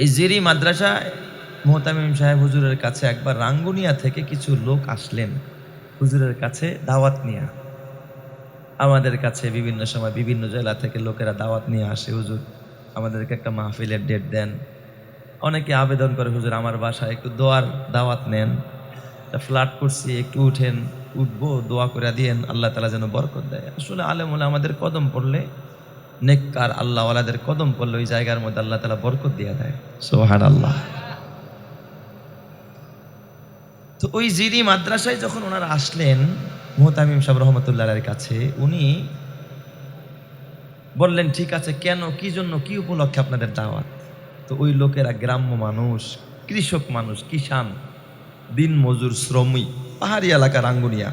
এই জিরি মাদ্রাসায় মুহতামিম সাহেব হুজুরের কাছে একবার রাঙ্গুনিয়া থেকে কিছু লোক আসলেন হুজুরের কাছে দাওয়াত নিয়ে। আমাদের কাছে বিভিন্ন সময় বিভিন্ন জেলা থেকে লোকেরা দাওয়াত নিয়ে আসে, হুজুর আমাদেরকে একটা মাহফিলের ডেট দেন। অনেকে আবেদন করে, হুজুর আমার বাসায় একটু দোয়ার দাওয়াত নেন, ফ্ল্যাট করছি, একটু উঠেন, উঠবো, দোয়া করে দিয়েন, আল্লাহ তাআলা যেন বরকত দেয়। আসলে আলেমুল আমাদের কদম পড়লে, নেককার আল্লাহওয়ালাদের কদম পড়লে ওই জায়গার মধ্যে আল্লাহ তাআলা বরকত দিয়ে দেয়। সুবহানাল্লাহ। তো ওই জিরি মাদ্রাসায় যখন ওনারা আসলেন মুহতামিম সাহেব রহমতুল্লাহ আলাইহির কাছে, উনি বললেন, ঠিক আছে, কেন, কি জন্য, কি উপলক্ষে আপনাদের দাওয়াত? তো ওই লোকেরা গ্রাম্য মানুষ, কৃষক মানুষ, কিষান, দিন মজুর, শ্রমিক, পাহাড়ি এলাকা রাঙ্গুনিয়া।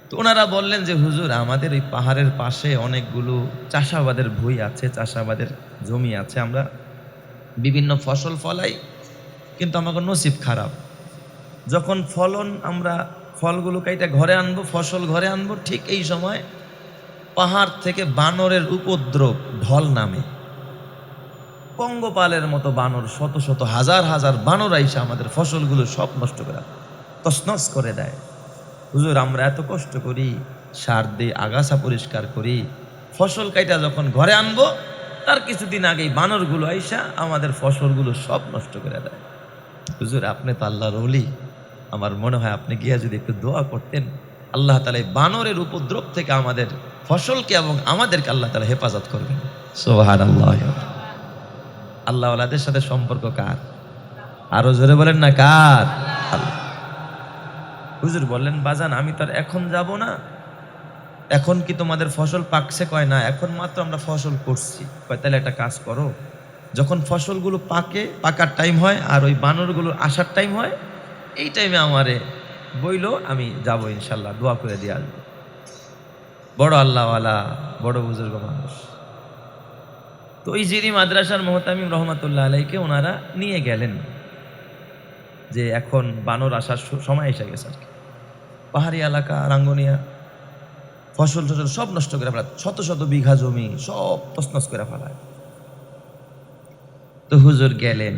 তো ওনারা বললেন যে, হুজুর আমাদের এই পাহাড়ের পাশে অনেকগুলো চাষাবাদের ভূমি আছে, চাষাবাদের জমি আছে, আমরা বিভিন্ন ফসল ফলাই, কিন্তু আমাকে নসিব খারাপ। যখন ফলন, আমরা ফলগুলো কাইটা ঘরে আনবো, ফসল ঘরে আনবো, ঠিক এই সময় পাহাড় থেকে বানরের উপদ্রব ঢল নামে। পঙ্গপালের মতো বানর, শত শত হাজার হাজার বানর আইসা আমাদের ফসলগুলো সব নষ্ট করে তছনছ করে দেয়। হুজুর আমরা এত কষ্ট করি, সার দিয়ে আগাছা পরিষ্কার করি, ফসল কাইটা যখন ঘরে আনবো তার কিছুদিন আগেই বানরগুলো আইসা আমাদের ফসলগুলো সব নষ্ট করে দেয়। হুজুর আপনি তো আল্লাহর ওলি, আমার মনে হয় আপনি গিয়া যদি একটু দোয়া করতেন, আল্লাহ তাআলা এই বানরের উপদ্রব থেকে আমাদের ফসলকে এবং আমাদেরকে আল্লাহ তাআলা হেফাজত করবেন। সুবহানাল্লাহ। আল্লাহওয়ালাদের সাথে সম্পর্ক কার? আরো জোরে বলেন না, কার? আল্লাহ। হুজুর বললেন, বাজান আমি তো আর এখন যাব না, এখন কি তোমাদের ফসল পাকছে? কয় না, এখন মাত্র আমরা ফসল করছি। কয় তাহলে একটা কাজ করো, যখন ফসলগুলো পাকে, পাকার টাইম হয় আর ওই বানরগুলো আসার টাইম হয়, এই টাইমে আমারে বইলো, আমি যাব ইনশাল্লাহ, দোয়া করে দিয়ে আসবো। বড় আল্লাহওয়ালা, বড় বুজুর্গ মানুষ। তো ওই জিরি মাদ্রাসার মুহতামিম রহমাতুল্লাহ আলাইকে ওনারা নিয়ে গেলেন, যে এখন বানর আসার সময় এসে গেছে আর কি। পাহাড়ি এলাকা রাঙ্গুনিয়া, ফসল টসল সব নষ্ট করে ফেলা, শত শত বিঘা জমি সব তছনছ করে ফেলায়। তো হুজুর গেলেন,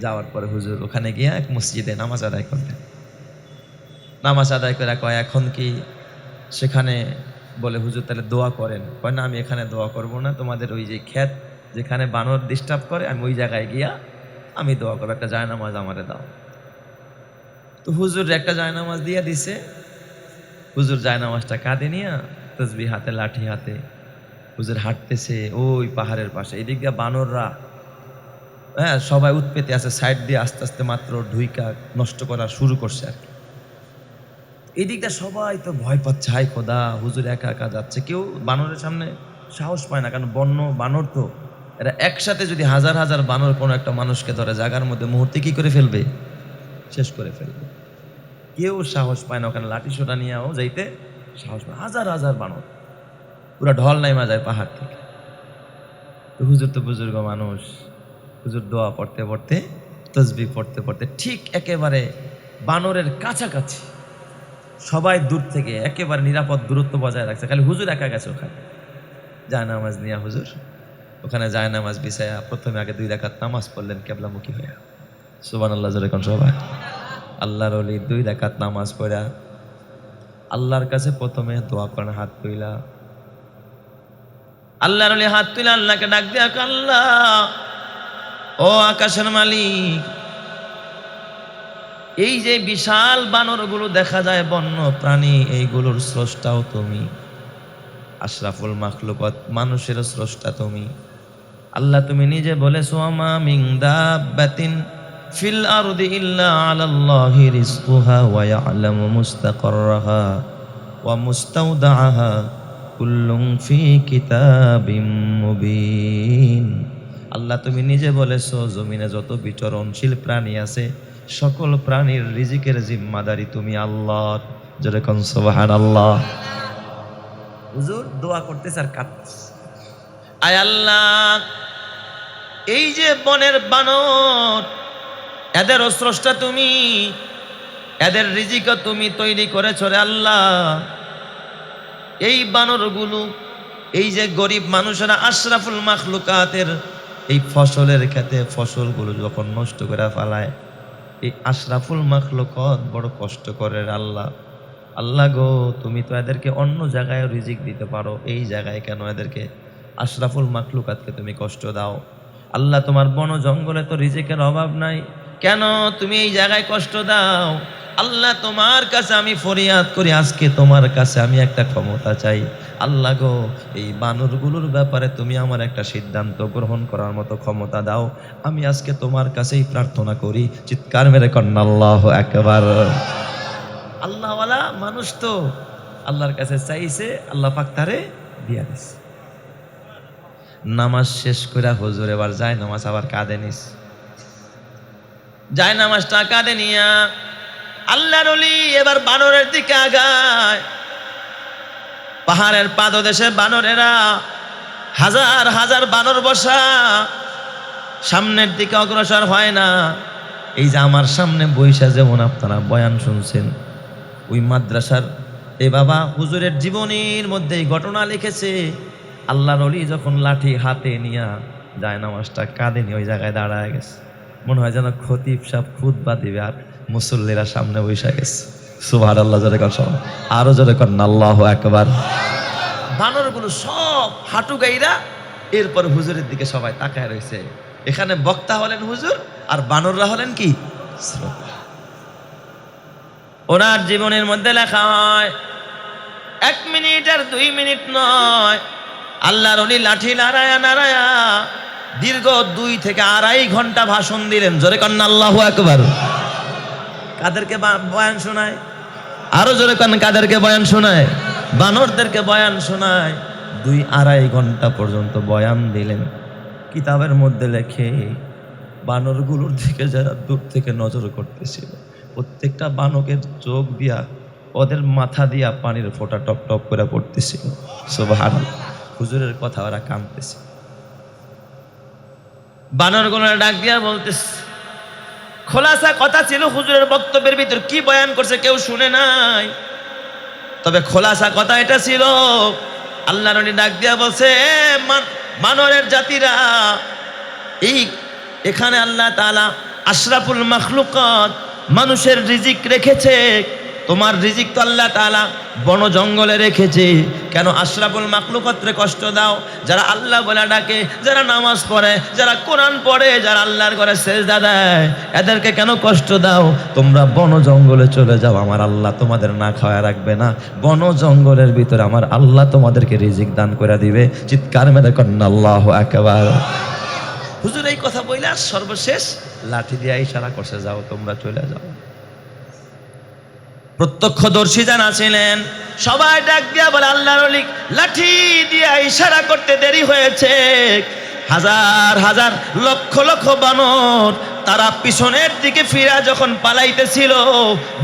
যাওয়ার পরে হুজুর ওখানে গিয়ে এক মসজিদে নামাজ আদায় করলেন। নামাজ আদায় করে কয় এখন কি সেখানে, বলে হুজুর তাহলে দোয়া করেন। কয় না, আমি এখানে দোয়া করব না, তোমাদের ওই যে ক্ষেত যেখানে বানর ডিস্টার্ব করে, আমি ওই জায়গায় গিয়া আমি দোয়া করবো, একটা জায়নামাজ আমারে দাও। তো হুজুর একটা জায়নামাজ দিয়া দিছে। হুজুর জায়নামাজটা কাঁধে নিয়া, তসবিহ হাতে, লাঠি হাতে হুজুর হাঁটতেছে ওই পাহাড়ের পাশে। এদিক দিয়ে বানররা, হ্যাঁ, সবাই উৎপেতে আছে, সাইড দিয়ে আস্তে আস্তে মাত্র ঢুইকা নষ্ট করা শুরু করছে আর কি। এদিকটা সবাই তো ভয় পাচ্ছে, হাই খোদা, হুজুর একা একা যাচ্ছে, কেউ বানরের সামনে সাহস পায় না, কারণ বন্য বানর তো, এরা একসাথে যদি হাজার হাজার বানর কোনো একটা মানুষকে ধরে জায়গার মধ্যে মুহূর্তে কি করে ফেলবে, শেষ করে ফেলবে। কেউ সাহস পায় না ওখানে লাঠি সোটা নিয়েও যাইতে সাহস পায়, হাজার হাজার বানর পুরা ঢল নাইমা যায় পাহাড় থেকে। তো হুজুর তো বুজুর্গ মানুষ, হুজুর দোয়া পড়তে পড়তে, তসবিহ পড়তে পড়তে ঠিক একেবারে বানরের কাছাকাছি, সবাই দূর থেকে একেবারে নিরাপদ দূরত্ব বজায় রাখছে, খালি হুজুর একা গেছে ওখানে জায়নামাজ নিয়ে। হুজুর ওখানে জায়নামাজ বিছায়া প্রথমে আগে 2 রাকাত নামাজ পড়লেন কিবলামুখী হয়ে। সুবহানাল্লাহ জোরে কোন সবাই। আল্লাহর ওলি 2 রাকাত নামাজ পড়া আল্লাহর কাছে প্রথমে দোয়া করেন, হাত তুইলা। আল্লাহর ওলি হাত তুইলা আল্লাহকে ডাক দিয়া, আল্লাহ ও আকাশের মালিক, এই যে বিশাল বানরগুলো দেখা যায়, বন্য প্রাণী, এইগুলোর স্রষ্টাও তুমি, আশরাফুল মাখলুকাত, মানুষের স্রষ্টা তুমি। আল্লাহ তুমি নিজে বলেছো, আমা মিন দাব্বাতিন ফিল আরদি ইল্লা আলাল্লাহি রিজকুহা ওয়া ইয়ালামু মুস্তাকাররাহা ওয়া মুস্তাওদাআহা কুল্লুম ফি কিতাবিম মুবিন। আল্লাহ তুমি নিজে বলেছো, জমিনে যত বিচরণশীল প্রাণী আছে সকল প্রাণীর রিজিকের জিম্মাদারি তুমি আল্লাহর। যেরকম সুবহানাল্লাহ। হুজুর দোয়া করতেছে আর কাঁদতেছে, আয় আল্লাহ, এই যে বনের বানর, এদের স্রষ্টা তুমি, এদের রিজিক তুমি তৈরি করেছ রে আল্লাহ। এই বানরগুলো, এই যে গরিব মানুষেরা, আশরাফুল মাখলুকাতের এই ফসলের ক্ষেতে ফসলগুলো যখন নষ্ট করে ফেলায়, এই আশরাফুল মাখলুকাত বড় কষ্ট করে। আল্লাহ, আল্লাহ গো, তুমি তো এদেরকে অন্য জায়গায় রিজিক দিতে পারো, এই জায়গায় কেন এদেরকে আশরাফুল মাখলুকাতকে তুমি কষ্ট দাও? আল্লাহ, তোমার বন জঙ্গলে তো রিজিকের অভাব নাই, কেন তুমি এই জায়গায় কষ্ট দাও? আল্লাহ, তোমার কাছে আমি ফরিয়াদ করি, আজকে তোমার কাছে আমি একটা ক্ষমতা চাই। আল্লাহ গো, এই বানরগুলোর ব্যাপারে তুমি আমার একটা সিদ্ধান্ত গ্রহণ করার মতো ক্ষমতা দাও। আমি আজকে তোমার কাছেই প্রার্থনা করি। চিৎকার মেরে কন্যা আল্লাহু আকবার। আল্লাহওয়ালা মানুষ তো আল্লাহর কাছে চাইছে, আল্লাহ পাক তারে দিয়া দিছে। নামাজ শেষ করে হুজুর এবার যায় নামাজ আবার কাঁদে নিস, যায় নামাজটা কাঁদে নিয়া আল্লাহর ওলি এবার বানরের দিকে আগায়। পাহাড়ের পাদদেশে বানরেরা হাজার হাজার বানর বসা, সামনের দিকে অগ্রসর হয় না। এই যে আমার সামনে বৈশা যেমন আপনারা বয়ান শুনছেন, ওই মাদ্রাসার এ বাবা হুজুরের জীবনের মধ্যে এই ঘটনা লিখেছে। আল্লাহর ওলি যখন লাঠি হাতে নিয়া যায় নামাজটা কাঁদেনি, ওই জায়গায় দাঁড়ায় গেছে। মনে হয় যেন খতিব সাহেব খুতবা দিবে আর মুসল্লিরা সামনে বৈশা গেছে। সুবহানাল্লাহ, জোরে কর, আরো জোরে কর আল্লাহু আকবার। বানরগুলো সব হাঁটু গাইরা এরপর হুজুরের দিকে সবাই তাকায় রয়েছে। এখানে বক্তা হলেন হুজুর, আর বানররা হলেন কি শ্রোতা। ওনার জীবনের মধ্যে লেখা হয় 1 মিনিট আর 2 মিনিট নয়, আল্লাহর ওলি লাঠি নাড়ায়া নাড়ায়া দীর্ঘ 2 থেকে 2.5 ঘন্টা ভাষণ দিলেন। জোরে কন্যা আল্লাহু আকবার। কাদেরকে বয়ান শোনায়? আরো জোরে কন্যা, কাদেরকে বয়ান শোনায়? বানরদেরকে বয়ান শোনায়। 2-2.5 ঘন্টা পর্যন্ত বয়ান দিলেন। কিতাবের মধ্যে লেখে বানরগুলোর দিকে যারা দূর থেকে নজর করতেছিল, প্রত্যেকটা বানকের চোখ দিয়া, ওদের মাথা দিয়া পানির ফোঁটা টপ টপ করে পড়তেছিল। সুবহানাল্লাহ, হুজুরের কথা ওরা কাঁদতেছে। বানরগুলো ডাক দিয়া বলতেছে, খোলাসা কথা ছিল হুজুরের বক্তব্যের ভিতর, কি বয়ান করছে কেউ শুনে নাই, তবে খোলাসা কথা এটা ছিল। আল্লাহর নবী ডাক দিয়া বলছে, বানরের জাতিরা, এই এখানে আল্লাহ তাআলা আশরাফুল মাখলুকাত মানুষের রিজিক রেখেছে, তোমার রিজিক তো আল্লাহ তাআলা বন জঙ্গলে রেখেছে, কেন আশরাফুল মাখলুকাতরে কষ্ট দাও? যারা আল্লাহ বলে ডাকে, যারা নামাজ পড়ে, যারা কোরআন পড়ে, যারা আল্লাহর ঘরে সেজদা দেয়, এদেরকে কেন কষ্ট দাও? তোমরা বন জঙ্গলে চলে যাও, আমার আল্লাহ তোমাদের না খাওয়া রাখবে না। বন জঙ্গলের ভিতরে আমার আল্লাহ তোমাদেরকে রিজিক দান করে দিবে। চিৎকার মেরে কন্যা আল্লাহু আকবার। হুজুর এই কথা বইলে আর সর্বশেষ লাঠি দিয়ে ইশারা করছে, যাও তোমরা চলে যাও। প্রত্যক্ষদর্শী যারা ছিলেন সবাই ডাক দিয়া বলে, আল্লাহর ওলি লাঠি দিয়ে ইশারা করতে দেরি হয়েছে। হাজার হাজার লক্ষ লক্ষ বানর তারা পিছনের দিকে ফিরা যখন পালাইতেছিল,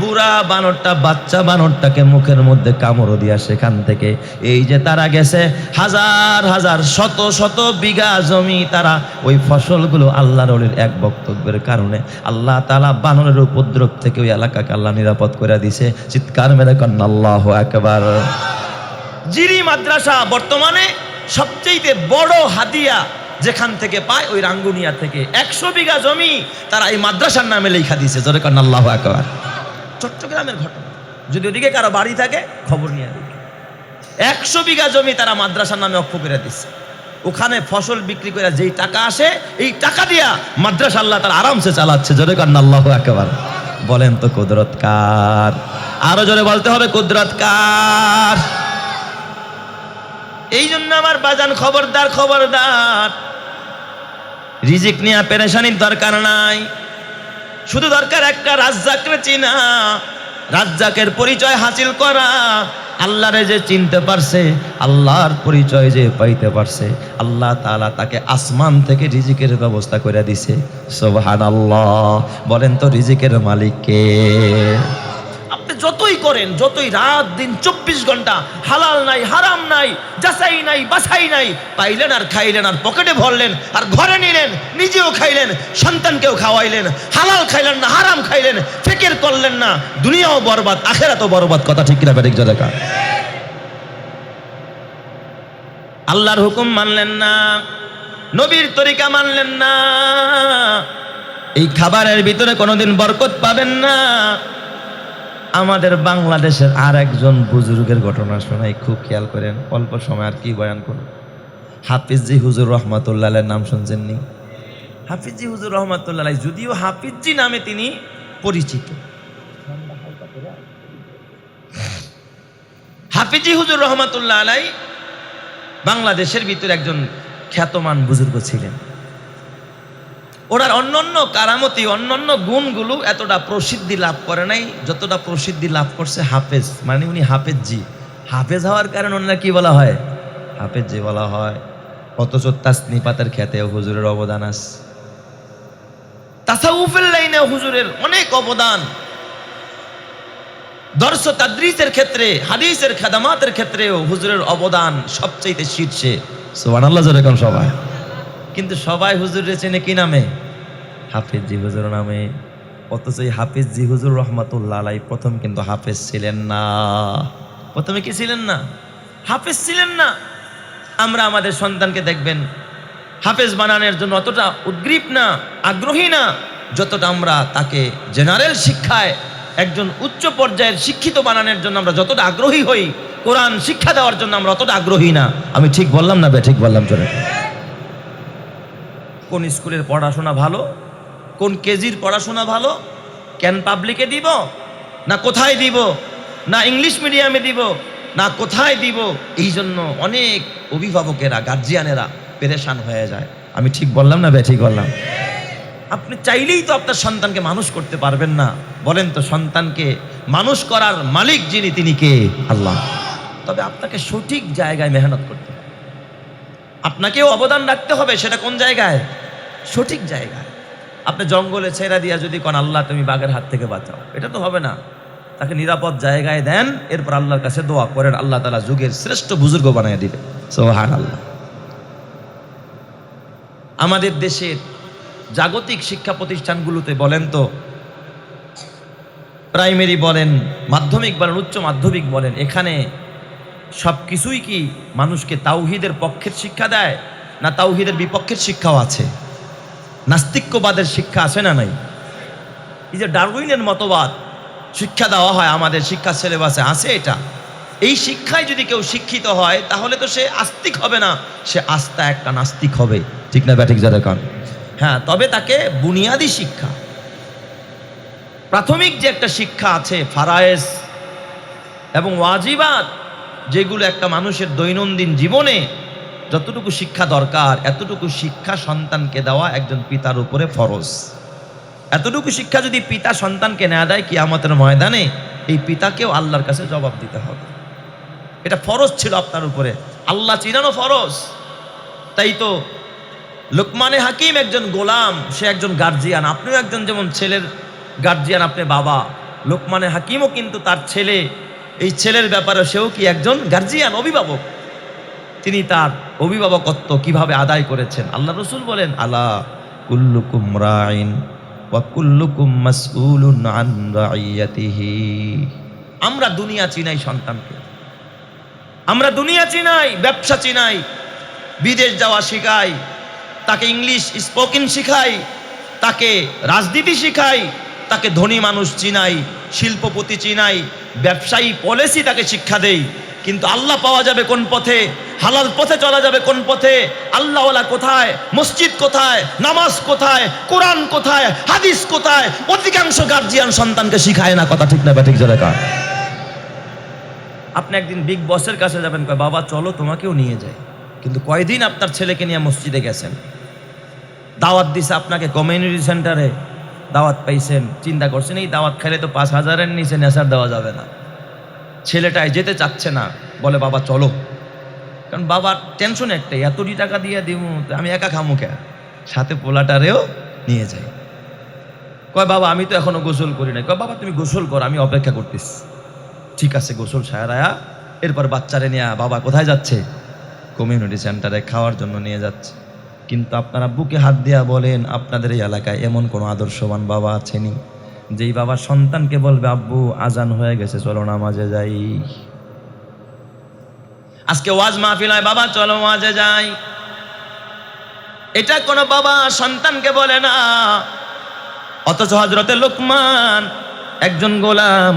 বুড়া বানরটা বাচ্চা বানরটাকে মুখের মধ্যে কামড় দিয়া সেখান থেকে এই যে তারা গেছে হাজার হাজার শত শত বিঘা জমি, তারা ওই ফসলগুলো আল্লাহর ওলির এক বক্তব্যের কারণে আল্লাহ তাআলা বানরের উপদ্রব থেকে ওই এলাকাকে আল্লাহ নিরাপদ করে দিছে। চিৎকার মেরে কন্যা আল্লাহু আকবার। জিরি মাদ্রাসা বর্তমানে সবচেয়ে বড় হাদিয়া যেখান থেকে পায়, ওই রাঙ্গুনিয়া থেকে 100 বিঘা জমি তারা এই মাদ্রাসার নামে লেখা দিয়েছে। জোরে কন্যা আল্লাহু আকবার। চট্টগ্রামের ঘটনা, যদি ওদিকে কারো বাড়ি থাকে খবর নিয়ে দেখে, 100 বিঘা জমি তারা মাদ্রাসার নামে অক্ষ করে দিচ্ছে। ওখানে ফসল বিক্রি করে যেই টাকা আসে, এই টাকা দিয়া মাদ্রাসা আল্লাহ তারা আরামসে চালাচ্ছে। জোরে কন্যা আল্লাহু আকবার। বলেন তো কুদরত কার? আরো জোরে বলতে হবে কুদরত কার? এই জন্য আমার বাজান, খবরদার খবরদার, রিজিক নিয়ে পেরেশানির দরকার নাই। শুধু দরকার একটা রাজ্জাকরে চিনা, রাজ্জাকের পরিচয় হাসিল করা। আল্লাহরে যে চিনতে পারছে, আল্লাহর পরিচয় যে পাইতে পারছে, আল্লাহ তাআলা তাকে আসমান থেকে রিজিকের ব্যবস্থা করে দিছে। সুবহানাল্লাহ। বলেন তো রিজিকের মালিক কে? আপনি যতই করেন, যতই রাত দিন 24 ঘন্টা, হালাল নাই হারাম নাই, যাচাই নাই বাছাই নাই, পাইলেন আর খাইলেন আর পকেটে ভরলেন আর ঘরে নিলেন, নিজেও খাইলেন, সন্তানকেও খাওয়াইলেন, হালাল খাইলেন না হারাম খাইলেন, ফিকির করলেন না, দুনিয়াও বরবাদ আখিরাতও বরবাদ। কথা ঠিক কিনা বেঠিক? জোরে। আল্লাহর হুকুম মানলেন না, নবীর তরিকা মানলেন না, এই খাবারের ভিতরে কোনোদিন বরকত পাবেন না। আমাদের বাংলাদেশের আর একজন বুজুর্গের ঘটনা শোনাই, খুব খেয়াল করেন, অল্প সময় আর কি বয়ান করুন। হাফিজি হুজুর রহমাতুল্লাহ আলাইহির নাম শুনছেননি? হাফিজি হুজুর রহমাতুল্লাহ আলাইহি, যদিও হাফিজি নামে তিনি পরিচিত, হাফিজি হুজুর রহমাতুল্লাহ আলাইহি বাংলাদেশের ভিতরে একজন খ্যাতমান বুজুর্গ ছিলেন। ওনার অন্যান্য কারামতি, অন্যান্য গুণগুলো এতটা প্রসিদ্ধি লাভ করে নাই যতটা প্রসিদ্ধি লাভ করছে হাফেজ, মানে উনি হাফেজজি। হাফেজ হওয়ার কারণে ওনারা কি বলা হয়? হাফেজজি বলা হয়। অথচ তাসনিফাতের খ্যাতেও হুজুরের অবদান আছে, তাসাউফের লাইনে হুজুরের অনেক অবদান, দর্স তাদরিসের ক্ষেত্রে, হাদিসের খাদামাতের ক্ষেত্রেও হুজুরের অবদান সবচেয়ে শীর্ষে। সুবহানাল্লাহ জোরে কোন সবাই। কিন্তু সবাই হুজুরের চেনে কি নামে? হাফিজি হুজুর নামে। অথচ এই হাফিজি হুজুর রহমাতুল্লাহ আলাইহি প্রথম কিন্তু হাফেজ ছিলেন না। প্রথমে কি ছিলেন না? হাফেজ ছিলেন না। আমরা আমাদের সন্তানকে দেখবেন হাফেজ বানানোর জন্য অতটা উদ্গ্রীব না, আগ্রহী না, যতটা আমরা তাকে জেনারেল শিক্ষায় একজন উচ্চ পর্যায়ের শিক্ষিত বানানোর জন্য আমরা যতটা আগ্রহী হই, কোরআন শিক্ষা দেওয়ার জন্য আমরা অতটা আগ্রহী না। আমি ঠিক বললাম না? ঠিক বললাম চলে। কোন স্কুলের পড়াশোনা ভালো, কোন কেজির পড়াশোনা ভালো, কেন পাবলিকে দিব না কোথায় দিব, না ইংলিশ মিডিয়ামে দিব না কোথায় দিব, এই জন্য অনেক অভিভাবকেরা, গার্জিয়ানেরা পেরেশান হয়ে যায়। আমি ঠিক বললাম না? ঠিক বললাম। আপনি চাইলেই তো আপনার সন্তানকে মানুষ করতে পারবেন না। বলেন তো, সন্তানকে মানুষ করার মালিক যিনি, তিনি কে? আল্লাহ। তবে আপনাকে সঠিক জায়গায় মেহনত করতে হবে, আপনাকেও অবদান রাখতে হবে। সেটা কোন জায়গায়? সঠিক জায়গায়। আপনি জঙ্গলে ছেড়া দিয়া যদি কোন আল্লাহ তুমি বাঘের হাত থেকে বাঁচাও, এটা তো হবে না। তাকে নিরাপদ জায়গায় দেন, এরপর আল্লাহর কাছে দোয়া করেন, আল্লাহ তাআলা যুগের শ্রেষ্ঠ বুজুর্গ বানিয়ে দিবে। সুবহানাল্লাহ। আমাদের দেশের জাগতিক শিক্ষা প্রতিষ্ঠানগুলোতে বলেন তো, প্রাইমারি বলেন, মাধ্যমিক বলেন, উচ্চ মাধ্যমিক বলেন, এখানে সব কিছুই কি মানুষকে তাওহীদের পক্ষের শিক্ষা দেয়, না তাওহীদের বিপক্ষের শিক্ষাও আছে? নাস্তিক্যবাদের শিক্ষা আছে না নাই? এই যে ডারউইনের মতবাদ শিক্ষা দেওয়া হয় আমাদের শিক্ষা সিলেবাসে আছে, এটা এই শিক্ষায় যদি কেউ শিক্ষিত হয় তাহলে তো সে আস্তিক হবে না, সে আস্থা একটা নাস্তিক হবে। ঠিক না ব্যাঠিক যারা কান? হ্যাঁ, তবে তাকে বুনিয়াদি শিক্ষা, প্রাথমিক যে একটা শিক্ষা আছে, ফারায়েজ এবং ওয়াজিবাত, যেগুলো একটা মানুষের দৈনন্দিন জীবনে যতটুকু শিক্ষা দরকার, এতটুকু শিক্ষা সন্তানকে দেওয়া একজন পিতার উপরে ফরজ। এতটুকু শিক্ষা যদি পিতা সন্তানকে না দেয়, কিয়ামতের ময়দানে এই পিতাকেও আল্লাহর কাছে জবাব দিতে হবে। এটা ফরজ ছিল আপনার উপরে, আল্লাহ চিনানো ফরজ। তাই তো লোকমানে হাকিম একজন গোলাম, সে একজন গার্জিয়ান। আপনিও একজন যেমন ছেলের গার্জিয়ান, আপনি বাবা। লোকমানে হাকিমও কিন্তু তার ছেলে, এই ছেলের ব্যাপারে সেও কি একজন গার্জিয়ান, অভিভাবক। তিনি তার অভিভাবকত্ব কিভাবে আদায় করেছেন। আল্লাহ রসুল বলেন, আলা কুল্লুকুম রাইন ওয়া কুল্লুকুম মাসউলুন আন রাইয়াতিহি। আমরা দুনিয়া চিনাই সন্তানকে, আমরা দুনিয়া চিনাই, ব্যবসা চিনাই, বিদেশ যাওয়া শিখাই, তাকে ইংলিশ স্পোকেন শিখাই, তাকে রাজনীতি শিখাই, তাকে ধনী মানুষ চিনাই, শিল্পপতি চিনাই, ব্যবসায়ী পলিসি তাকে শিক্ষা দেই। কিন্তু আল্লাহ পাওয়া যাবে কোন পথে, হালাল পথে চলা যাবে কোন পথে, আল্লাহওয়ালা কোথায়, মসজিদ কোথায়, নামাজ কোথায়, কোরআন কোথায়, হাদিস কোথায়, অধিকাংশ গার্জিয়ান সন্তানকে শিখায় না। কথা ঠিক না ব্যাঠিক যারা কার? আপনি একদিন বিগ বসের কাছে যাবেন, কয় বাবা চলো তোমাকেও নিয়ে যাই। কিন্তু কয়দিন আপনার ছেলেকে নিয়ে মসজিদে গেছেন, দাওয়াত দিছে আপনাকে, কমিউনিটি সেন্টারে দাওয়াত পাইছেন, চিন্তা করছেন এই দাওয়াত খাইলে তো 5,000-এর নিচে নেশার দেওয়া যাবে না। ছেলেটাই যেতে চাচ্ছে না, বলে বাবা চলো। কারণ বাবার টেনশন একটাই, এতটি টাকা দিয়ে দিব আমি একা খামু কে, সাথে পোলাটারেও নিয়ে যাই। কয় বাবা আমি তো এখনো গোসল করি নাই। কয় বাবা তুমি গোসল করো, আমি অপেক্ষা করতেছি। ঠিক আছে, গোসল সারায়া এরপর বাচ্চারে নিয়ে বাবা কোথায় যাচ্ছে? কমিউনিটি সেন্টারে খাওয়ার জন্য নিয়ে যাচ্ছে। কিন্তু আপনারা বুকে হাত দিয়া বলেন, আপনাদের এই এলাকায় এমন কোনো আদর্শবান বাবা আছেনি যেই বাবা সন্তানকে বলবে আব্বু আজান হয়ে গেছে চলো নামাজে যাই। আজকে ওয়াজ মাহফিল হয়, বাবা চলো ওয়াজে যাই। এটা কোনো বাবা সন্তানকে বলে না। অথচ হযরতে লোকমান একজন গোলাম,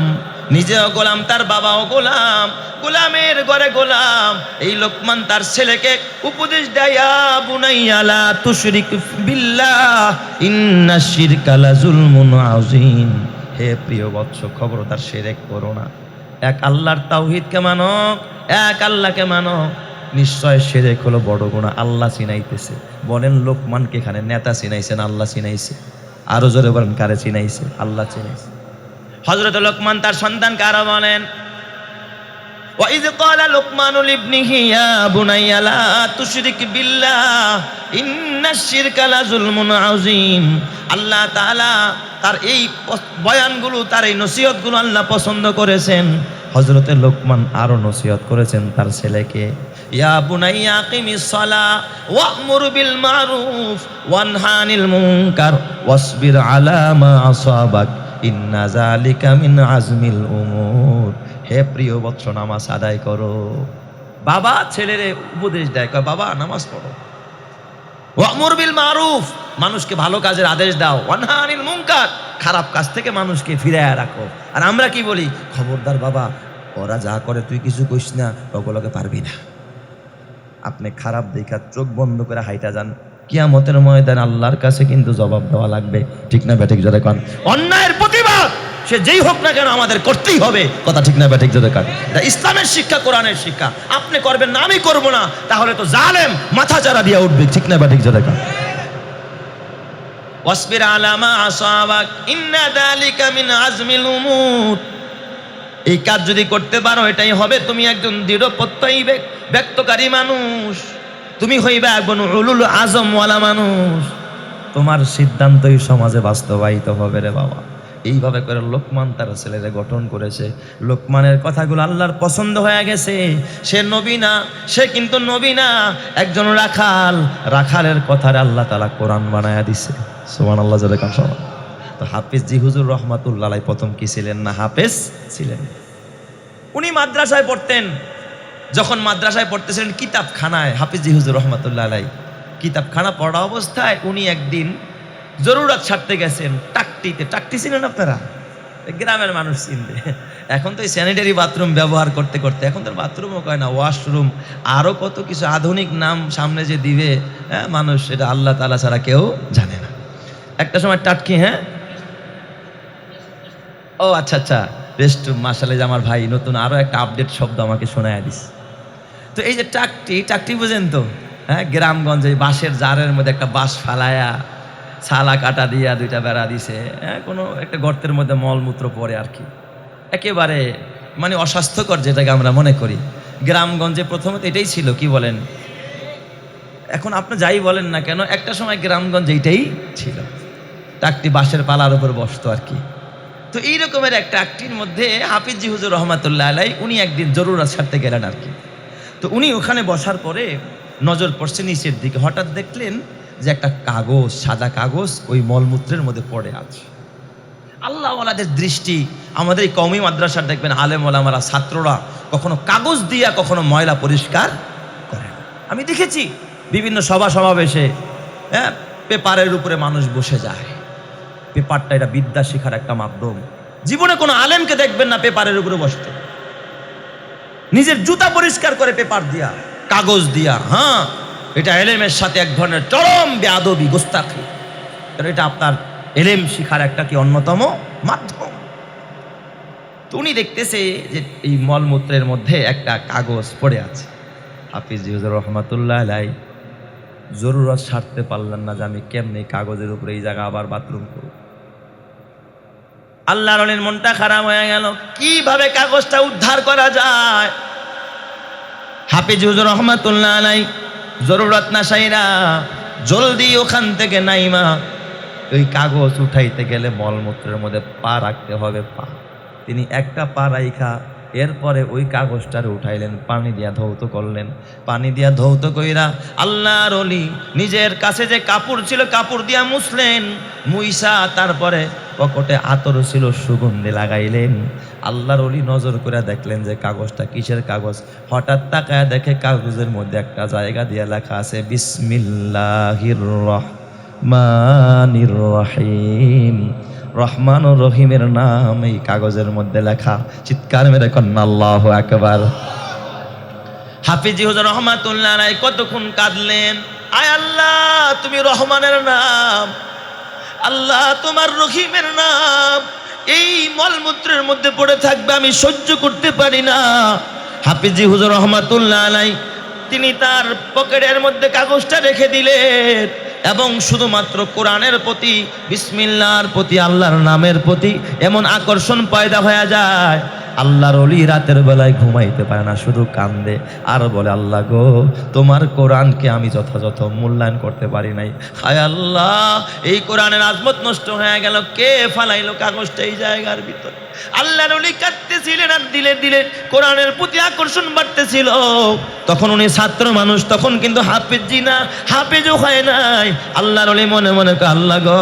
নিজেও গোলাম, তার বাবাও গোলাম, গোলামের ঘরে গোলাম। এই লোকমান তার ছেলেকে উপদেশ দেয়, ইয়া বুনাইয়া লা তুশরিক বিল্লাহ ইন্নাশ শিরকা লাযুলমুন আযীম। হে প্রিয় বৎস, খবরদার শিরক করো না, এক আল্লাহর তাওহীদকে মানো, এক আল্লাহকে মানো, নিশ্চয় শিরক হলো বড় গুনাহ। আল্লাহ চিনাইতেছে। বলেন লোকমানকে এখানে নেতা চিনাইছেন, আল্লাহ চিনাইছে। আরো জোরে বলেন কারে চিনাইছে? আল্লাহ চিনাইছে। হযরত লোকমান তার সন্তানকে আরো বলেন, وَإِذْ قَالَ لُقْمَانُ لِابْنِهِ يَا بُنَيَّ لَا تُشْرِكْ بِاللَّهِ إِنَّ الشِّرْكَ لَظُلْمٌ عَظِيمٌ। আল্লাহ তাআলা তার এই বয়ানগুলো, তার এই নসিহতগুলো আল্লাহ পছন্দ করেছেন। হযরতে লোকমান আরো নসিহত করেছেন তার ছেলেকে, ইয়া বুনাইয়া আকিমিস সালাহ ওয়া'মুর বিল মারুফ ওয়ানহা আনিল মুনকার ওয়াসবির আলা মা আসাবাক ইন্না যালিকা মিন আজমিল উমুর। হে প্রিয় বৎস, নামাজ আদায় করো। বাবা ছেলেরে উপদেশ দেয়, কয় বাবা নামাজ পড়ো। ওয়া'মুর বিল মারুফ, মানুষকে ভালো কাজের আদেশ দাও। ওয়ানহা আনিল মুনকার, খারাপ কাজ থেকে মানুষকে ফিরায় রাখো। আর আমরা কি বলি? খবরদার বাবা, ওরা যা করে তুই কিছু কইস না, ওগুলোকে পারবি না। আপনি খারাপ দেখা চোখ বন্ধ করে হাইটা যান, কিয়ামতের ময়দানে আল্লাহর কাছে কিন্তু জবাব দেওয়া লাগবে। ঠিক না ব্যাঠিক জোরে কান? অন্যায়ের প্রতিবাদ সে যেই হোক না কেন আমাদের করতেই হবে। কথা ঠিক না ব্যাঠিক জোরে কান? এটা ইসলামের শিক্ষা, কোরআনের শিক্ষা। আপনি করবেন না, আমি করব না, তাহলে তো জালেম মাথা চারা দিয়ে উঠবে। ঠিক না ব্যাঠিক জোরে কান? ওয়াসবির আলা মা আসাবাক ইন্না যালিকা মিন আজমিল উমুর। এই কাজ যদি করতে পারো, এটাই হবে তুমি একজন দৃঢ় প্রত্যয়ী ব্যক্তকারী মানুষ, তুমি হইবে একজন উলুল আজমওয়ালা মানুষ। তোমার সিদ্ধান্তই সমাজে বাস্তবায়িত হবে রে বাবা। এইভাবে করে লোকমান তার ছেলেরে গঠন করেছে। লোকমানের কথাগুলো আল্লাহর পছন্দ হয়ে গেছে। সে নবী না, সে কিন্তু নবী না, একজন রাখাল। রাখালের কথারে আল্লাহ তাআলা কোরআন বানায়া দিছে। সুবহানাল্লাহ জোরে কান সবাই। তো হাফিজ জি হুজুর রহমাতুল্লাহ আলাইহি প্রথম কি ছিলেন না? হাফেজ ছিলেন। উনি মাদ্রাসায় পড়তেন। যখন মাদ্রাসায় পড়তেছিলেন কিতাবখানায়, হাফিজ জি হুজুর রহমাতুল্লাহ আলাইহি কিতাবখানা পড়া অবস্থায় উনি একদিন জরুরত ছাড়তে গেছেন টাকটিতে। টাকটি ছিলেন আপনারা? গ্রামের মানুষ চিনবে। এখন তো এই স্যানিটারি বাথরুম ব্যবহার করতে করতে এখন তো বাথরুমও কয় না, ওয়াশরুম, আরো কত কিছু আধুনিক নাম সামনে যে দিবে মানুষ, সেটা আল্লাহ তাআলা ছাড়া কেউ জানে না। একটা সময় টাটকি, হ্যাঁ, ও আচ্ছা আচ্ছা, রেস্টরুম। মাশাআল্লাহ, আমার ভাই নতুন আরো একটা আপডেট শব্দ আমাকে শোনায় দিস। তো এই যে টাকটি, টাকটি বুঝেন তো? হ্যাঁ, গ্রামগঞ্জে বাঁশের জারের মধ্যে একটা বাঁশ ফালায়া ছালা কাটা দিয়া দুইটা বেড়া দিছে, হ্যাঁ, কোনো একটা গর্তের মধ্যে মলমূত্র পড়ে আর কি, একেবারে মানে অস্বাস্থ্যকর যেটাকে আমরা মনে করি। গ্রামগঞ্জে প্রথমত এটাই ছিল, কি বলেন? এখন আপনি যাই বলেন না কেন, একটা সময় গ্রামগঞ্জে এইটাই ছিল। টাকটি বাঁশের পালার উপর বসতো আর কি। তো এই রকমের একটা টাকটির মধ্যে হাফিজ জি হুজুর রহমাতুল্লাহ আলাইহি উনি একদিন জরুরত ছাড়তে গেলেন আর কি। তো উনি ওখানে বসার পরে নজর পড়ছে নিচের দিকে, হঠাৎ দেখলেন যে একটা কাগজ, সাদা কাগজ ওই মলমূত্রের মধ্যে পড়ে আছে। আল্লাহওয়ালাদের দৃষ্টি, আমাদের এই কওমি মাদ্রাসার দেখবেন আলেম ওলামারা, ছাত্ররা কখনো কাগজ দিয়া কখনো ময়লা পরিষ্কার করে। আমি দেখেছি বিভিন্ন সভা সমাবেশে, হ্যাঁ, পেপারের উপরে মানুষ বসে যায়। পেপারটা এটা বিদ্যা শিখার একটা মাধ্যম। জীবনে কোনো আলেমকে দেখবেন না পেপারের উপরে বসতে। নিজের জুতা পরিষ্কার করে পেপার দিয়া, কাগজ দিয়া। হ্যাঁ, এটা এলেমের সাথে এক ধরনের চরম বেয়াদবি, গোস্তাখি। এটা আপনার এলেম শিখার একটা কি অন্যতম মাধ্যম। তো উনি দেখতেছে যে এই মলমূত্রের মধ্যে একটা কাগজ পড়ে আছে। হাফিজ জি হুজুর রহমাতুল্লাহ আলাইহি জরুরত ছাড়তে পারলেন না যে আমি কেমনে কাগজের উপরে এই জায়গা আবার বাথরুম করব। আল্লাহর ওলির মনটা খারাপ হয়ে গেল, কিভাবে কাগজটা উদ্ধার করা যায়। হাফিজ হুজুর রহমাতুল্লাহ আলাইহি জরুরত না সাইরা জলদি ওখান থেকে নাইমা ওই কাগজ উঠাইতে গেলে মলমূত্রের মধ্যে পা রাখতে হবে। পা, তিনি একটা পা রাইখা এরপরে ওই কাগজটারে উঠাইলেন, পানি দিয়া ধৌত করলেন। পানি দিয়া ধৌত কইরা আল্লাহর ওলি নিজের কাছে যে কাপড় ছিল কাপড় দিয়া মুছলেন, মুইসা তারপরে পকেটে আতর ছিল সুগন্ধি লাগাইলেন। আল্লাহর ওলি নজর করে দেখলেন যে কাগজটা কিসের কাগজ। হঠাৎ তাকায় দেখে কাগজের মধ্যে একটা জায়গা দিয়ে লেখা আছে বিসমিল্লাহির রহমানির রহিম। রহমান ও রহিমের নাম এই কাগজের মধ্যে লেখা। চিৎকার মেরে কন্যা আল্লাহু আকবার। হাফিজি হুজুর রহমাতুল্লাহ আলাইহি কতক্ষণ কাঁদলেন, আয় আল্লাহ তুমি রহমানের নাম, আল্লাহ তোমার রহিমের নাম এই মলমূত্রের মধ্যে পড়ে থাকবে, আমি সহ্য করতে পারি না। হাফিজি হুজুর রহমাতুল্লাহ আলাইহি তিনি তার পকেটের মধ্যে কাগজটা রেখে দিলেন এবং শুধুমাত্র কোরআনের প্রতি, বিসমিল্লাহর প্রতি, আল্লাহর নামের প্রতি এমন আকর্ষণ পয়দা হয়ে যায়। আল্লাহর ওলি রাতের বেলায় ঘুমাইতে পারে না, শুধু কান্দে আর বলে, আল্লাহ গো তোমার কোরআনকে আমি যথাযথ মূল্যায়ন করতে পারি নাই। হায় আল্লাহ এই কোরআনের আজমত নষ্ট হয়ে গেল, কে ফালাইলো কাগজটা এই জায়গার ভিতরে। আল্লাহর ওলি কাঁদতেছিলেন আর দিলে দিলে কোরআনের প্রতি আকর্ষণ বাড়তেছিল। তখন উনি ছাত্র মানুষ, তখন কিন্তু হাফেজি না, হাফেজও হয় নাই। আল্লাহর ওলি মনে মনে কয়, আল্লাহ গো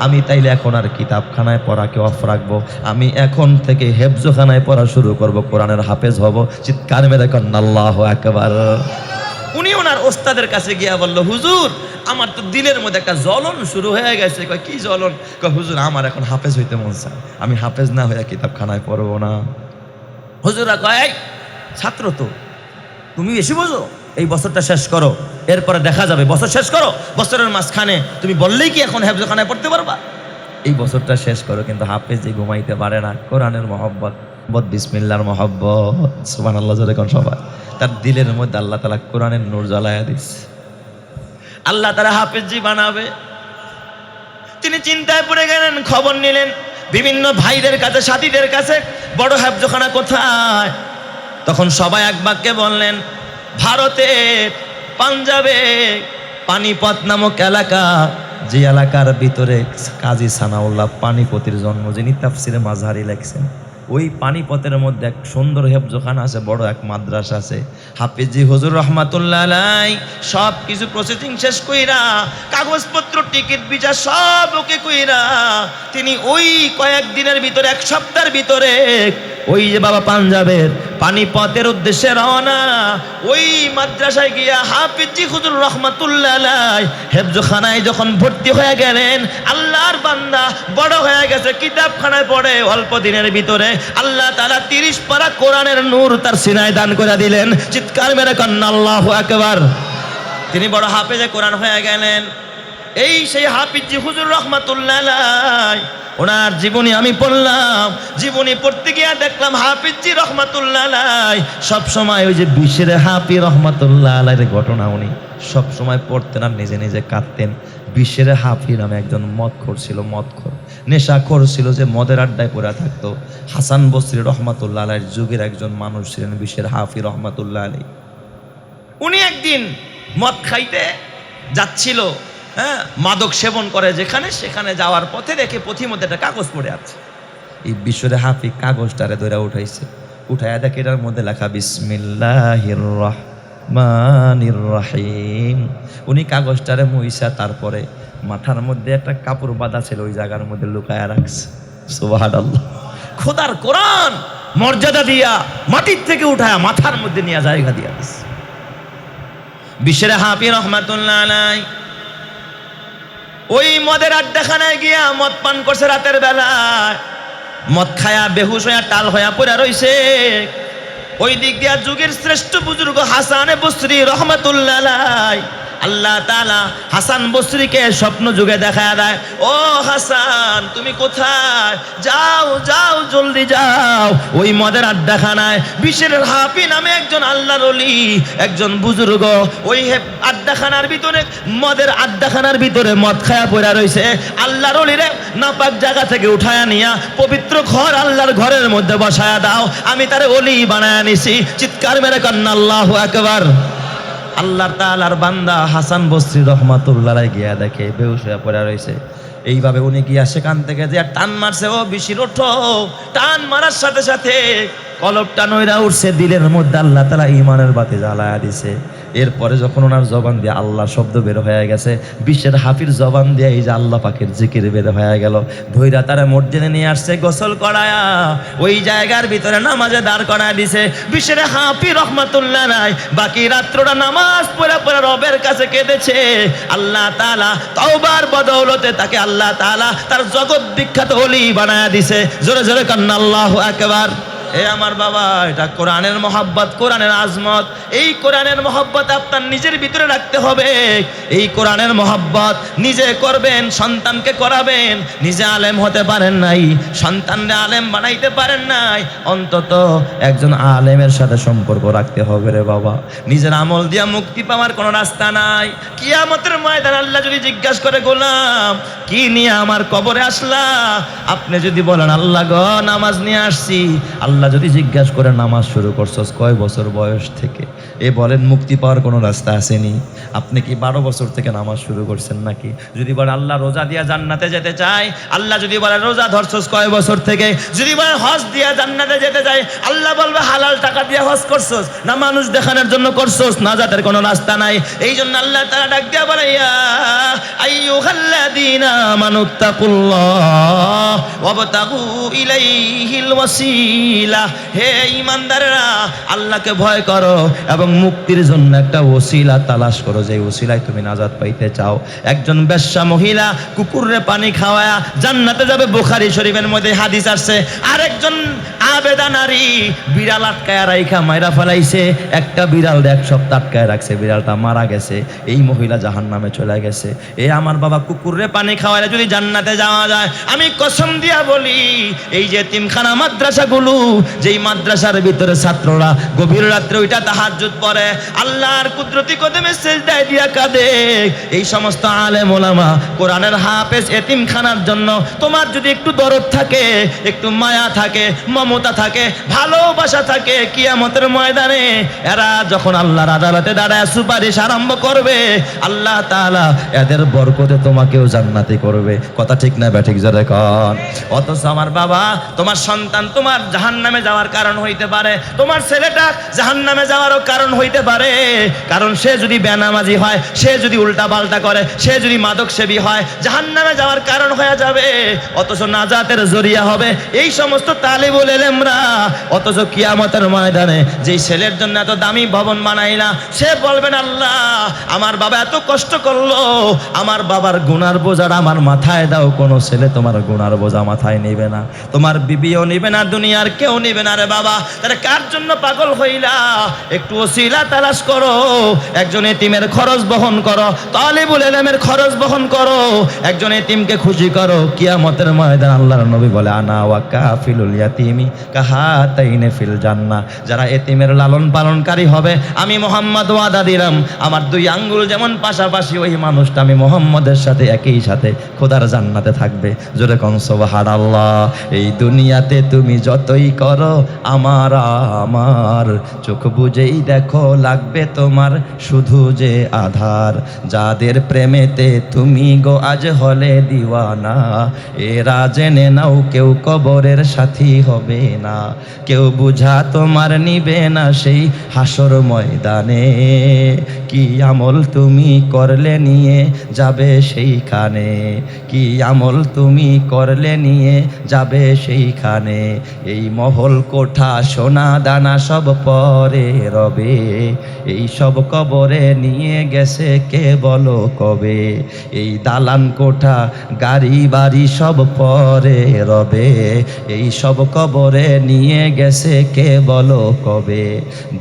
আমি তাইলে এখন আর কিতাবখানায় পড়াকে অফ রাখবো, আমি এখন থেকে হেফজখানায় পড়া শুরু করব, কোরআনের হাফেজ হব। চিৎকার মেরে কন্যা আল্লাহু আকবার। উনি ওনার ওস্তাদের কাছে গিয়া বলল, হুজুর আমার তো দিলের মধ্যে একটা জ্বলন শুরু হয়ে গেছে। কয় কি জ্বলন? কয় হুজুর আমার এখন হাফেজ হইতে মন চায়, আমি হাফেজ না হইয়া কিতাবখানায় পড়বো না। হুজুরা কয়, ছাত্র তো তুমি বেশি বোঝো, এই বছরটা শেষ করো, এরপরে দেখা যাবে। বছর শেষ করো, বছরের মাঝখানে তুমি বললেই কি এখন হেফজখানায় পড়তে পারবা? এই বছরটা শেষ করো। কিন্তু হাফেজ যে ঘুমাইতে পারে না, কোরআনের মহব্বত, বিসমিল্লাহর মহব্বত, সুবহানাল্লাহ জোরে কোন সবাই, তার দিলের মধ্যে আল্লাহ তাআলা কোরআনের নূর জ্বালায়া দিচ্ছে। আল্লাহ তাআলা হাফেজি বানাবে। তিনি চিন্তায় পড়ে গেলেন, খবর নিলেন বিভিন্ন ভাইদের কাছে, সাথীদের কাছে, বড় হেফজখানা কোথায়? তখন সবাই এক বাক্যে বললেন, ভারতে পাঞ্জাবে পানিপত নামক এলাকা, যে এলাকার ভিতরে কাজী সানাউল্লাহ পানিপতির জন্ম, যিনি তাফসিরে মাযহারি লেখছেন, ওই পানিপতের মধ্যে এক সুন্দর হেফজখানা আছে, বড় এক মাদ্রাসা আছে। হাফিজি হুজুর রহমাতুল্লাহ আলাইহি সব কিছু প্রসেসিং শেষ কইরা, কাগজপত্র, টিকিট, ভিসা সব ওকে কইরা তিনি ওই কয়েকদিনের ভিতরে, এক সপ্তাহের ভিতরে ওই যে বাবা পাঞ্জাবের পানিপতের উদ্দেশ্যে রওনা। ওই মাদ্রাসায় গিয়া হাফিজি হুজুর রহমাতুল্লাহ আলাইহি হেফজখানায় যখন ভর্তি হয়ে গেলেন, আল্লাহর বান্দা বড় হয়ে গেছে, কিতাবখানায় পড়ে, অল্প দিনের ভিতরে আল্লাহ তাআলা 30 পারা কোরআনের নূর তার সিনায় দান করে দিলেন। চিৎকার মেরে কন্যা আল্লাহু আকবার। তিনি বড় হাফেজে কোরআন হয়ে গেলেন। এই সেই হাফিজি হুজুর রহমাতুল্লাহ আলাইহি, ওনার জীবনী আমি পড়লাম। জীবনী পড়তে গিয়ে দেখলাম হাফিজি রহমাতুল্লাহ আলাইহি সব সময় ওই যে বিশের হাফি রহমাতুল্লাহ আলাইহির ঘটনা উনি সব সময় পড়তেন আর নিজে নিজে কাঁদতেন। বিশের হাফি নামে একজন মদখোর ছিল, মদখোর নেশাখোর ছিল, যে মদের আড্ডায় পড়ে থাকতো। হাসান বসরি রহমাতুল্লাহ আলাইহির যুগের একজন মানুষ ছিলেন বিশের হাফি রহমাতুল্লাহ আলাইহি। উনি একদিন মদ খাইতে যাচ্ছিল, মাদক সেবন করে যেখানে, সেখানে যাওয়ার পথে দেখে পথির মধ্যে একটা কাগজ পড়ে আছে। এই বিশ্বরে হাফি কাগজটারে ধরে উঠাইছে, উঠাইয়া দেখে এটার মধ্যে লেখা বিসমিল্লাহির রহমানির রহিম। উনি কাগজটারে মুইসা তারপরে মাথার মধ্যে একটা কাপড় বাঁধা ছিল, ওই জায়গার মধ্যে লুকায়া রাখছে। সুবহানাল্লাহ। খোদার কোরআন মর্যাদা দিয়া মাটির থেকে উঠায়া মাথার মধ্যে নিয়ে জায়গা দিয়া দিছে। বিশ্বরে হাফি রহমাতুল্লাহ আলাইহি ওই মদের আড্ডাখানায় গিয়া মদ পান করছে রাতের বেলায়। মদ খায়া বেহুশ হইয়া টাল হইয়া পড়ে রইছে। ওই দিক দিয়া যুগের শ্রেষ্ঠ বুজুর্গ হাসান বসরি রহমাতুল্লাহ আলাইহি, আল্লাহ তাআলা হাসান বসরিকে স্বপ্ন যুগে দেখায় দেয়, ও হাসান তুমি কোথায়? যাও যাও জলদি যাও, ওই মদের আড্ডাখানায় বিশের হাফি নামে একজন আল্লাহর ওলি, একজন বুজুর্গ ওই আড্ডাখানার ভিতরে, মদের আড্ডাখানার ভিতরে মদ খায়া পড়া রইছে। আল্লাহর ওলিরে নাপাক জায়গা থেকে উঠায়া নিয়া পবিত্র ঘর, আল্লাহর ঘরের মধ্যে বসায়া দাও, আমি তারে ওলি বানায়া নিছি। চিৎকার মেরে কন্যা আল্লাহু আকবার। আল্লাহর তাআলার বান্দা হাসান বসরি রহমাতুল্লাহ আলাইহি গিয়া দেখে বেহুশ হয়ে পড়ে রয়েছে। এইভাবে উনি গিয়া সেখান থেকে যে টান মারছে, ও বিশির ওঠো। টান মারার সাথে সাথে কলবটা নইরা উঠছে, দিলের মধ্যে আল্লাহ তাআলা ঈমানের বাতি জ্বালায়া দিছে। এরপরে যখন ওনার জবান দিয়ে আল্লাহ শব্দ বের হয়ে গেছে, বিশ্বের হাফির জবান দিয়ে এই যে আল্লাহ পাকের জিকির বের হয়ে গেল, ধৈরা তারা মসজিদে নিয়ে আসছে, গোসল করায়া ওই জায়গার ভিতরে নামাজে দাঁড় করায় দিছে। বিশ্বের হাফি রহমাতুল্লাহ নাই বাকি রাত্রটা নামাজ পড়ে পড়ে রবের কাছে কেঁদেছে। আল্লাহ তাআলা তওবার বদৌলতে তাকে আল্লাহ তাআলা তার জগৎ বিখ্যাত ওলি বানায়া দিছে। জোরে জোরে কান্না আল্লাহু আকবার। এ আমার বাবা, এটা কোরআনের মহব্বত, কোরআনের আজমত। এই কোরআনের মহব্বত আপনার নিজের ভিতরে রাখতে হবে। এই কোরআনের মহব্বত নিজে করবেন, সন্তানকে করাবেন। নিজে আলেম হতে পারেন নাই, সন্তানরে আলেম বানাইতে পারেন নাই, অন্তত একজন আলেমের সাথে সম্পর্ক রাখতে হবে রে বাবা। নিজের আমল দিয়া মুক্তি পাওয়ার কোনো রাস্তা নাই। কিয়ামতের ময়দানে আল্লাহ যদি জিজ্ঞাসা করে, গোলাম কি নিয়ে আমার কবরে আসলা? আপনি যদি বলেন আল্লাহ গো নামাজ নিয়ে আসছি, আল্লাহ যদি জিজ্ঞাসা করে নামাজ শুরু করছস কয় বছর বয়স থেকে, এ বলেন মুক্তি পাওয়ার কোনো রাস্তা আসেনি? আপনি কি 12 বছর থেকে নামাজ শুরু করছেন নাকি? যদি বলেন আল্লাহ রোজা দিয়া জান্নাতে যেতে চাই, আল্লাহ যদি বলে রোজা ধরছস কয় বছর থেকে? যদি বলেন হজ দিয়া জান্নাতে যেতে চাই, আল্লাহ বলবে হালাল টাকা দিয়া হজ করছস না মানুষ দেখানোর জন্য করছস? নাজাতের কোনো রাস্তা নাই। এই জন্য আল্লাহ তাআলা ডাক দিয়া বলে, ইয়া আইয়ুহাল্লাযীনা আমানুত্তাকুল্লাহ ওয়াবতাগু ইলাইহিল ওয়াসিলা। হে ঈমানদাররা, আল্লাহকে ভয় করো এবং মুক্তির জন্য একটা ওসিলা তালাশ করো, যে ওসিলায় তুমি নাজাত পাইতে চাও। একজন বেশ্যা মহিলা কুকুররে পানি খাওয়ায়া জান্নাতে যাবে, বুখারী শরীফের মধ্যে হাদিস আসছে। আরেকজন আবেদা নারী বিড়াল আটকায় রাইখা মাইরা ফেলাইছে। একটা বিড়াল 1 সপ্তাহ আটকায় রাখছে, বিড়ালটা মারা গেছে, এই মহিলা জাহান্নামে চলে গেছে। এ আমার বাবা, কুকুররে পানি খাওয়ালে যদি জান্নাতে যাওয়া যায়, আমি কসম দিয়া বলি, এই যে এতিমখানা মাদ্রাসাগুলো, যেই মাদ্রাসার ভিতরে ছাত্ররা গভীর রাত্রে ওইটা তাহাজ্জুদ পড়ে, আল্লাহর কুদরতি কদমে সিজদায় দিয়া কাঁদে, এই সমস্ত আলেম ওলামা কোরআনের হাফেজ এতিমখানার জন্য তোমার যদি একটু দরদ থাকে, একটু মায়া থাকে, মমতা থাকে, ভালোবাসা থাকে, কিয়ামতের ময়দানে এরা যখন আল্লাহর আদালতে দাঁড়ায় সুপারিশ আরম্ভ করবে, আল্লাহ তাআলা এদের বরকতে তোমাকেও জান্নাতি করবে। কথা ঠিক না ব্যাঠিক জোরে কর? অথচ আমার বাবা, তোমার সন্তান তোমার জাহান্নামে যাওয়ার কারণ হইতে পারে, তোমার ছেলেটা জাহান্নামে যাওয়ারও কারণ হইতে পারে। কারণ সে যদি বেনামাজি হয়, সে যদি উল্টা পাল্টা করে, সে যদি মাদক সেবী হয়, জাহান্নামে যাওয়ার কারণ হয়ে যাবে। অথচ নাজাতের জরিয়া হবে এই সমস্ত তালিবুল ইলমরা। অথচ কিয়ামতের ময়দানে যেই ছেলের জন্য এত দামি ভবন বানাইলা, সে বলবেন আল্লাহ আমার বাবা এত কষ্ট করলো, আমার বাবার গুনার বোঝাটা আমার মাথায় দাও। কোনো ছেলে তোমার গুনার বোঝা মাথায় নিবে না, তোমার বিবিও নিবে না, দুনিয়ার কেউ নিবে না রে বাবা। তাহলে কার জন্য পাগল হইলা? একটু ওসিলা তালাশ করো, একজন এতিমের খরচ বহন করো, তালিবুল ইলমের খরচ বহন করো, একজন এতিমকে খুশি করো। কিয়ামতের ময়দান আল্লাহর নবী বলে, আনা ওয়া কাফিলুল ইয়াতিমি কাহাতাইনে ফিল জান্নাহ। যারা এতিমের লালন পালনকারী হবে, আমি মুহাম্মদ ওয়াদা দিলাম, আমার 2 আঙ্গুল যেমন পাশাপাশি, ওই মানুষটা আমি মুহাম্মদের সাথে একই সাথে খোদার জান্নাতে থাকবে। জোরে কোন সুবহানাল্লাহ। এই দুনিয়াতে তুমি যতই করো আমার আমার, চোখ বুঝেই দেখো লাগবে তোমার শুধু যে আধার। যাদের প্রেমেতে তুমি গো আজ হলে দিওয়ানা, এরা জেনে নাও কেউ কবরের সাথী হবে না, কেউ বুঝা তোমার নিবে না সেই হাসর ময়দানে। কি আমল তুমি করলে নিয়ে যাবে সেইখানে, কি আমল তুমি করলে নিয়ে যাবে সেইখানে। এই মহল কোঠা সোনা দানা সব পরে রবে, এই সব কবরে নিয়ে গেছে কে বলো কবে। এই দালান কোঠা গাড়ি বাড়ি সব পরে রবে, এই সব কবরে নিয়ে গেছে কে বলো কবে।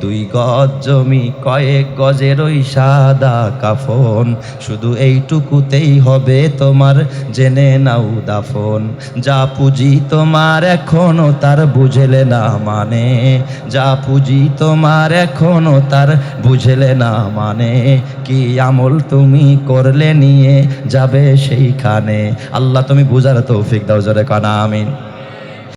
2 গজ জমি কয়েক গজের ওই সাদা কাফন, শুধু এইটুকুতেই হবে তোমার জেনে নাও দাফন। যা পুঁজি তোমার এখনো তার বুঝলে না মানে, যা পুঁজি তোমার এখনো তার বুঝলে না মানে। কি আমল তুমি করলে নিয়ে যাবে সেইখানে। আল্লাহ তুমি বুঝার তৌফিক দাও, জোরে কানা আমিন।